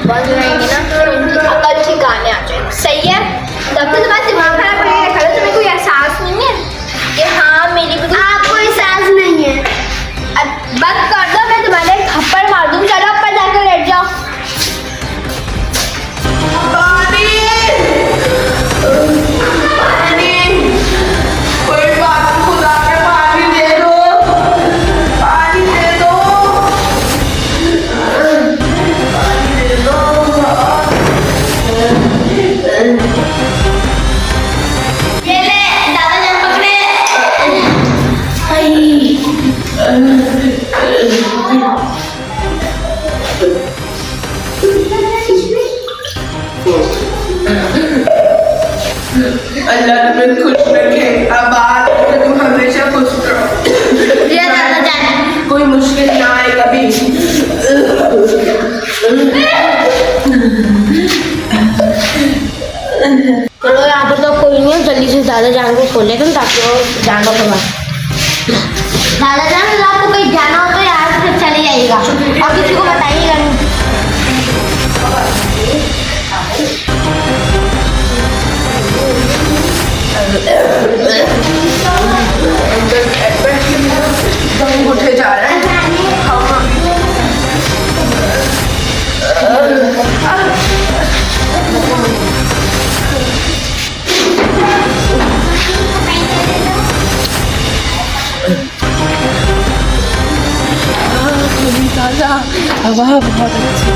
बन रहेंगे ना तो उनकी अकल ठिकाने आ जाएगी। सही है, तब तो तुम्हारा दिमाग खराब करके रखा है। तुम्हें कोई एहसास नहीं है कि हाँ मेरी भी आपको एहसास नहीं है? बस कर दो, मैं तुम्हारे थप्पड़ मार दूँ। चलो ऊपर जाकर लेट जाओ। अल्लाह तुम्हें खुश रखे, आबाद रखे, तुम हमेशा खुश रहो, कोई मुश्किल ना आए कभी। चलो यहाँ पर तो कोई नहीं है, जल्दी से दादा जान को खोल लेते हैं ताकि वो जान को खुलवा। दादा जान आपको कहीं जाना हो तो यहाँ से चले जाइएगा और किसी को बताइएगा नहीं। उठे जा रहे हैं। हवा बहुत अच्छी।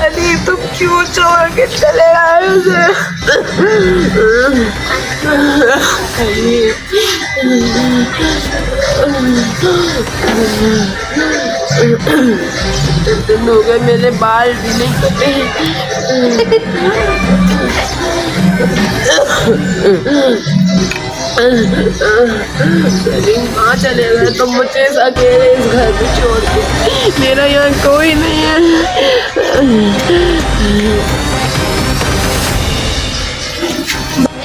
अली तुम क्यों छोड़ के चले आए उसे? दिन हो गए मेरे बाल भी नहीं कटे। कहाँ चले गए तुम मुझे अकेले इस घर में छोड़ के? मेरा यहाँ कोई नहीं है।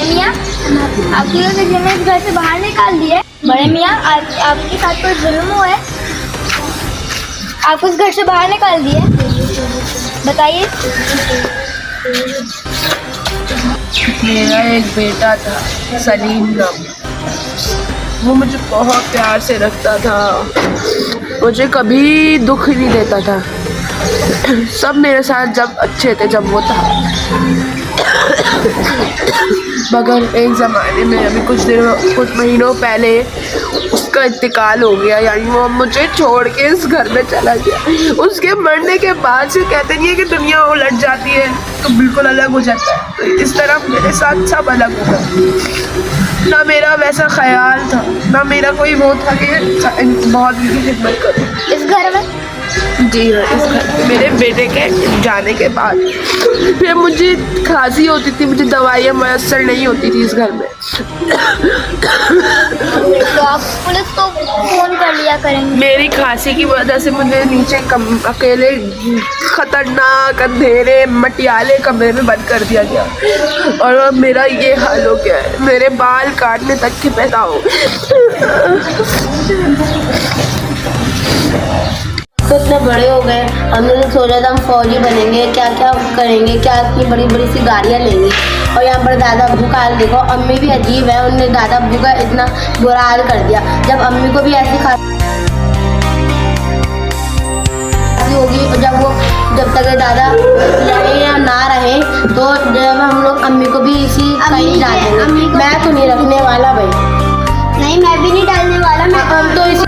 मियाँ आपके लोग इस घर से बाहर निकाल दिए। बड़े मियाँ आपके साथ कोई जुल्म हुआ है? आपको इस घर से बाहर निकाल दिए, बताइए। मेरा एक बेटा था सलीम नाम, वो मुझे बहुत प्यार से रखता था, मुझे कभी दुख नहीं देता था, सब मेरे साथ जब अच्छे थे जब वो था। मगर एक ज़माने में अभी कुछ महीनों पहले उसका इंतकाल हो गया, यानी वो मुझे छोड़ के इस घर में चला गया। उसके मरने के बाद से कहते नहीं है कि दुनिया उलट जाती है तो बिल्कुल अलग हो जाता है, तो इस तरह मेरे साथ सब अलग हो गया। ना मेरा वैसा ख्याल था, ना मेरा कोई वो था कि बहुत उनकी खिदमत करूँ इस घर में। जी हाँ, इस घर में मेरे बेटे के जाने के बाद फिर मुझे खांसी होती थी, मुझे दवाइयाँ मैसर नहीं होती थी इस घर में। तो आप पुलिस को फोन कर लिया करेंगे। मेरी खांसी की वजह से मुझे नीचे अकेले खतरनाक अंधेरे मटियाले कमरे में बंद कर दिया गया, और अब मेरा ये हाल हो गया है, मेरे बाल काटने तक के पैदा हो। तो इतने बड़े हो गए, हमने तो सोचा था हम फौजी बनेंगे, क्या क्या करेंगे, क्या इतनी बड़ी बड़ी सी गाड़ियाँ लेंगे। और यहाँ पर दादा अब्बू का हाल देखो, अम्मी भी अजीब है, उनने दादा अब्बू का इतना बुरा हाल कर दिया। जब अम्मी को भी ऐसी खांसी होगी, जब तक ये दादा रहे या ना रहे, तो जब हम लोग अम्मी को भी इसी कहीं डाल देंगे। मैं तो नहीं रखने वाला भाई, नहीं मैं भी नहीं डालने वाला। हम तो इसी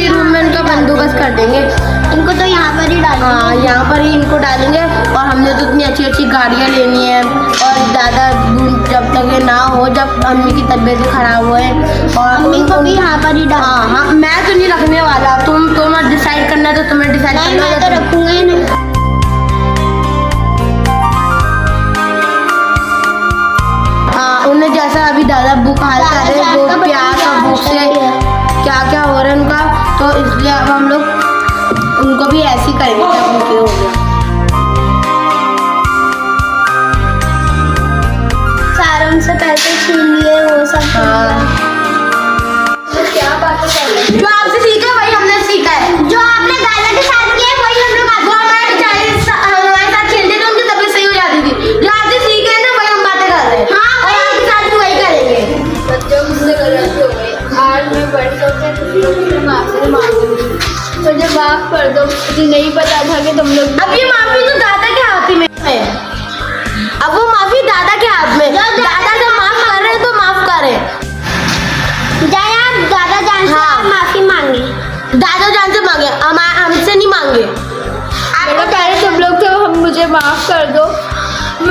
रूम में इनका बंदोबस्त कर देंगे, इनको तो यहाँ पर ही डालेंगे। हाँ, यहाँ पर ही इनको डालेंगे। और हमने तो इतनी अच्छी अच्छी गाड़ियाँ लेनी है, और दादा जब तक ये ना हो, जब अम्मी की तबीयत खराब होए, और अम्मी को भी यहाँ पर ही डाल। हाँ, मैं तो नहीं रखने वाला, तुम डिसाइड करना तो तुम्हें डिसाइड करना। मैं तो रखूंगा ही नहीं। हाँ, उन्हें जैसा अभी दादा भूख हाल कर रहे हैं, वो प्यास और भूख से क्या क्या हो रहा है उनका, तो इसलिए अब हम लोग उनको भी ऐसे ही करेंगे जब उनके हो गया। सारा उनसे पैसे छीन लिए वो सब। क्या बातें कर रहे हैं? जो आपसे सीखा वही हमने सीखा है, जो आपने दादा के साथ किया वही हम लोग हमारे साथ खेलते थे, उनकी तबीयत सही हो जाती थी। जो आपसे सीखे ना वही हम बातें कर रहे हैं। हाँ, और आपके साथ भी वही करेंगे। बच्चों मुझसे गलती हो गई, आज मैं बड़ी होकर माफी मांगूंगी, मुझे माफ कर दो, मुझे नहीं पता था कि तुम लोग। अब ये माफी तो दादा के हाथ में है, अब वो माफी दादा के हाथ में। दादा जब माफ कर रहे हैं तो माफ करें। दादा जान से माफी मांगे, दादा जान से मांगे, हमसे नहीं मांगे। पहले तुम लोग तो हम मुझे माफ कर दो,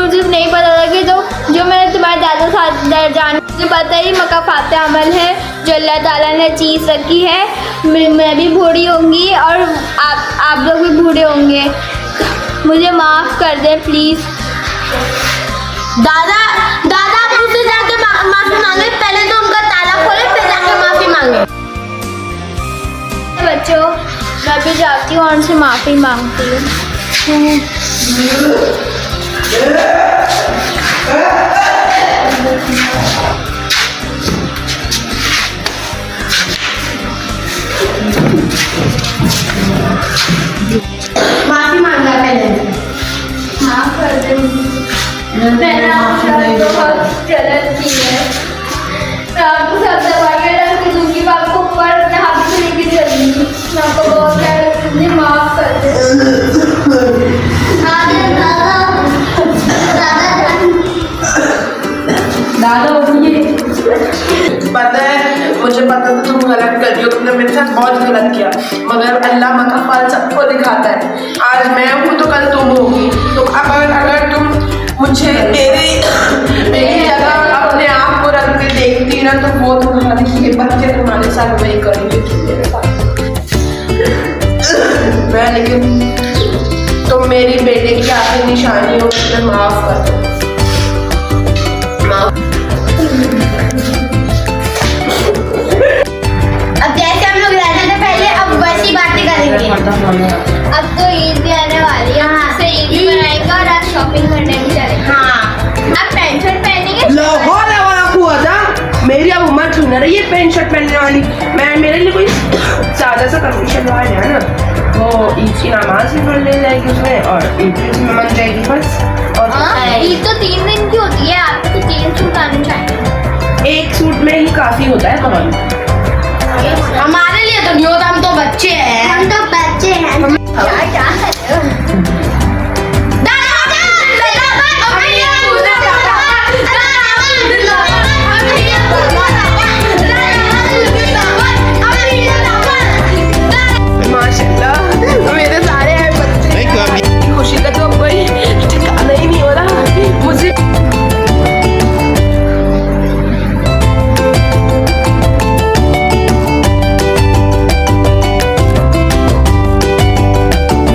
मुझे नहीं पता था कि जो मैंने तुम्हारे दादा साथ जान, मुझे पता ही मक्का फाते अमल है जो अल्लाह ताला ने चीज़ रखी है। मैं भी बूढ़ी होंगी और आप लोग भी बूढ़े होंगे, मुझे माफ़ कर दे प्लीज़। दादा आप मुझसे जाके माफी मांगे, पहले तो उनका ताला खोले फिर जाके माफी मांगे। बच्चों मैं भी जाती हूँ और उनसे माफ़ी मांगती हूँ। माफी मांगा पहले। माफ़ कर दे मैंने आपके साथ बहुत गलत की है। मैं आपको सब दवाइयाँ रख के दूँगी, मैं आपको ऊपर अपने हाथ से लेके चलूँगी। मैं आपको बहुत प्यार करूँगी, माफ़ कर दे। पता है, मुझे पता था तुम गलत कर रही हो, तुमने मेरे साथ बहुत गलत किया, मगर अल्लाह मका फल सबको दिखाता है। आज मैं हूँ तो कल तुम होगी। तो अगर तुम मुझे मेरी जगह अपने आप को रख के देखती ना, तो वो तुम्हारे ये बच्चे तुम्हारे साथ वही करेंगे मेरे साथ। मैं लेकिन तुम मेरी बेटे की आखिरी निशानी हो, मुझे माफ कर दो। अब जैसे हम लोग रहते थे पहले, अब वैसी बातें करेंगे। अब तो ईद भी आने वाली है, उससे ईद भी मनाएंगे और आज शॉपिंग करने भी चलेंगे। हाँ, अब पैंट शर्ट पहनेंगे। लाहौर वाला हुआ था, मेरी अब उम्र छू ना रही है पैंट शर्ट पहनने वाली। मैं मेरे लिए कोई सादा सा कमीज शलवार है ना, वो ईद की नमाज भी पढ़ ले जाएगी उसमें और ईद भी उसमें मन जाएगी बस। और ईद तो 3 दिन की होती है, आपको तो 3 सूट आने चाहिए। एक सूट में ही काफी होता है कमाल। हमारे लिए तो नहीं होता, हम तो बच्चे हैं। क्या कर रहे हो?